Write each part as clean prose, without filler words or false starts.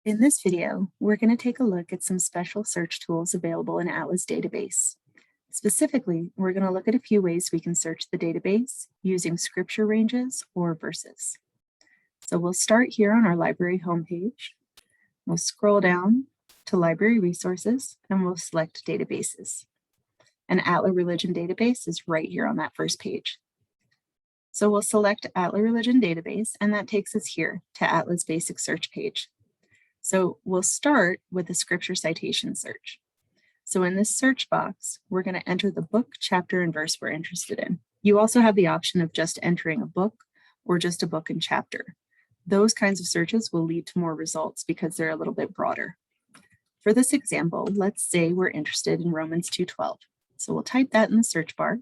In this video, we're going to take a look at some special search tools available in ATLA's database. Specifically, we're going to look at a few ways we can search the database using scripture ranges or verses. So we'll start here on our library homepage. We'll scroll down to Library Resources and we'll select Databases. An ATLA Religion Database is right here on that first page. So we'll select ATLA Religion Database, and that takes us here to ATLA's basic search page. So we'll start with the scripture citation search. So in this search box, we're going to enter the book, chapter, and verse we're interested in. You also have the option of just entering a book or just a book and chapter. Those kinds of searches will lead to more results because they're a little bit broader. For this example, let's say we're interested in Romans 2:12. So we'll type that in the search bar,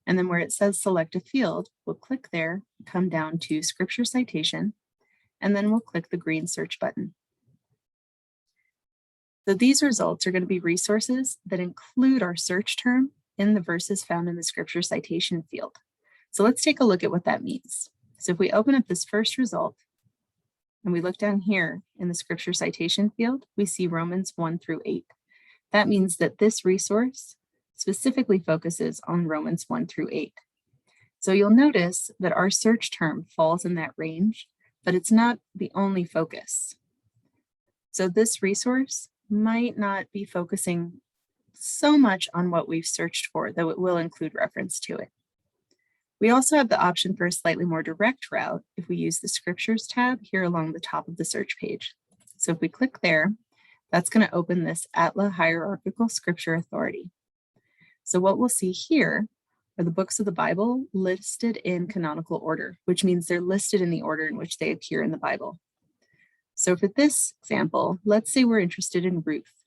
and then where it says select a field, we'll click there, come down to scripture citation, and then we'll click the green search button. So these results are going to be resources that include our search term in the verses found in the scripture citation field. So let's take a look at what that means. So if we open up this first result and we look down here in the scripture citation field, we see Romans 1-8. That means that this resource specifically focuses on Romans 1-8. So you'll notice that our search term falls in that range, but it's not the only focus. So this resource might not be focusing so much on what we've searched for, though it will include reference to it. We also have the option for a slightly more direct route if we use the Scriptures tab here along the top of the search page. So if we click there, that's going to open this ATLA Hierarchical Scripture Authority. So what we'll see here are the books of the Bible listed in canonical order, which means they're listed in the order in which they appear in the Bible. So for this example, let's say we're interested in Ruth.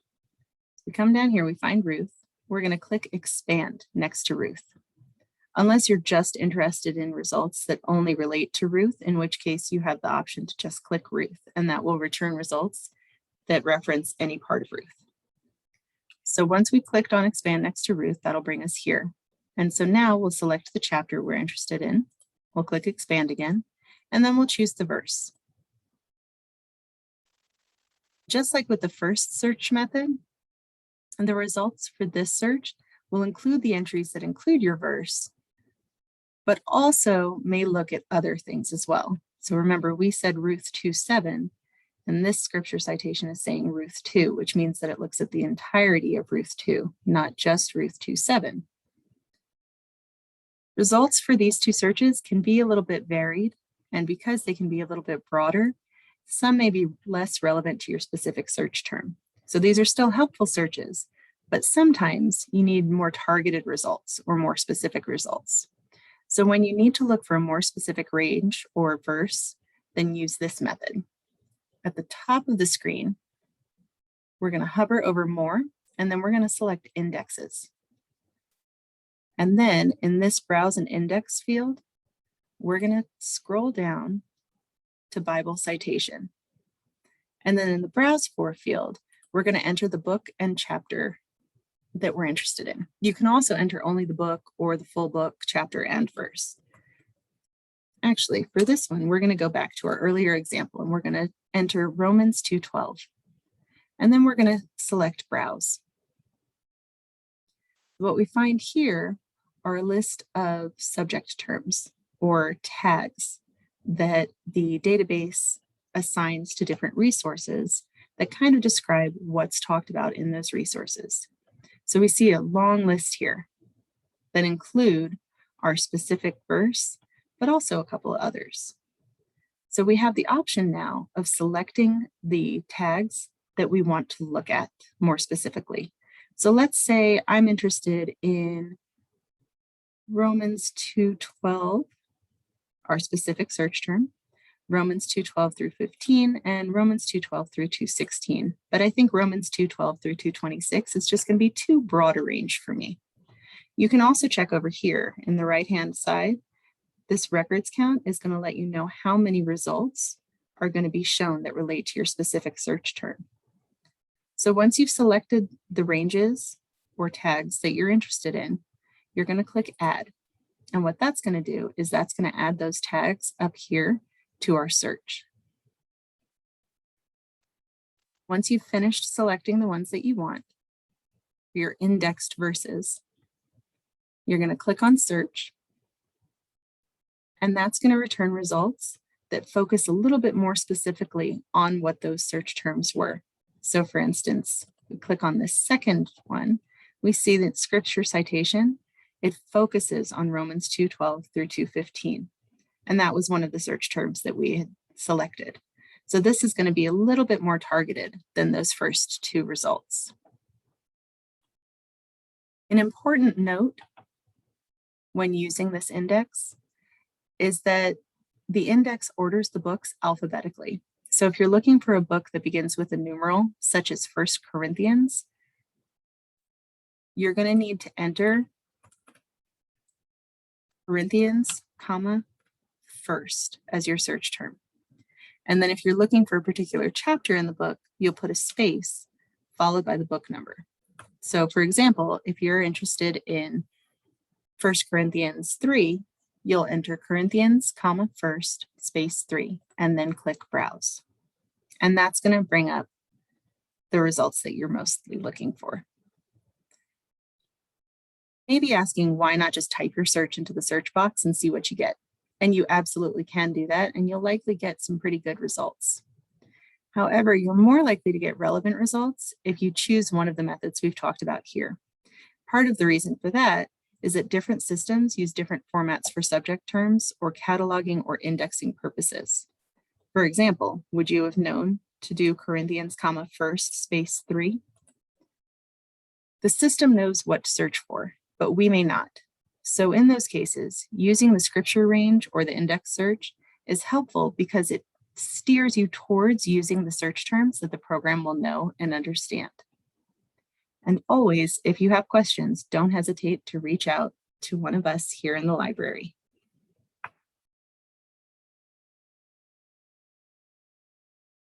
We come down here, we find Ruth. We're going to click expand next to Ruth. Unless you're just interested in results that only relate to Ruth, in which case you have the option to just click Ruth, and that will return results that reference any part of Ruth. So once we clicked on expand next to Ruth, that'll bring us here. And so now we'll select the chapter we're interested in. We'll click expand again, and then we'll choose the verse. Just like with the first search method, and the results for this search will include the entries that include your verse, but also may look at other things as well. So remember, we said Ruth 2:7, and this scripture citation is saying Ruth 2, which means that it looks at the entirety of Ruth 2, not just Ruth 2:7. Results for these two searches can be a little bit varied, and because they can be a little bit broader, some may be less relevant to your specific search term. So these are still helpful searches, but sometimes you need more targeted results or more specific results. So when you need to look for a more specific range or verse, then use this method. At the top of the screen, we're going to hover over more, and then we're going to select indexes. And then in this browse and index field, we're going to scroll down to Bible citation. And then in the browse for field, we're going to enter the book and chapter that we're interested in. You can also enter only the book or the full book, chapter, and verse. Actually, for this one, we're going to go back to our earlier example, and we're going to enter Romans 2:12. And then we're going to select browse. What we find here are a list of subject terms or tags that the database assigns to different resources that kind of describe what's talked about in those resources. So we see a long list here that include our specific verse, but also a couple of others. So we have the option now of selecting the tags that we want to look at more specifically. So let's say I'm interested in Romans 2:12, our specific search term, Romans 2:12-15, and Romans 2:12-2:16. But I think Romans 2:12-2:26 is just going to be too broad a range for me. You can also check over here in the right-hand side. This records count is going to let you know how many results are going to be shown that relate to your specific search term. So once you've selected the ranges or tags that you're interested in, you're going to click add. And what that's going to do is that's going to add those tags up here to our search. Once you've finished selecting the ones that you want, your indexed verses, you're going to click on search, and that's going to return results that focus a little bit more specifically on what those search terms were. So for instance, we click on this second one, we see that scripture citation, it focuses on Romans 2:12 through 2:15. And that was one of the search terms that we had selected. So this is going to be a little bit more targeted than those first two results. An important note when using this index is that the index orders the books alphabetically. So if you're looking for a book that begins with a numeral, such as 1 Corinthians, you're going to need to enter Corinthians, first as your search term. And then if you're looking for a particular chapter in the book, you'll put a space followed by the book number. So for example, if you're interested in 1 Corinthians 3, you'll enter Corinthians, first, space 3, and then click browse. And that's going to bring up the results that you're mostly looking for. Maybe asking why not just type your search into the search box and see what you get. And you absolutely can do that, and you'll likely get some pretty good results. However, you're more likely to get relevant results if you choose one of the methods we've talked about here. Part of the reason for that is that different systems use different formats for subject terms or cataloging or indexing purposes. For example, would you have known to do Corinthians, first, space 3? The system knows what to search for, but we may not. So in those cases, using the scripture range or the index search is helpful because it steers you towards using the search terms that the program will know and understand. And always, if you have questions, don't hesitate to reach out to one of us here in the library.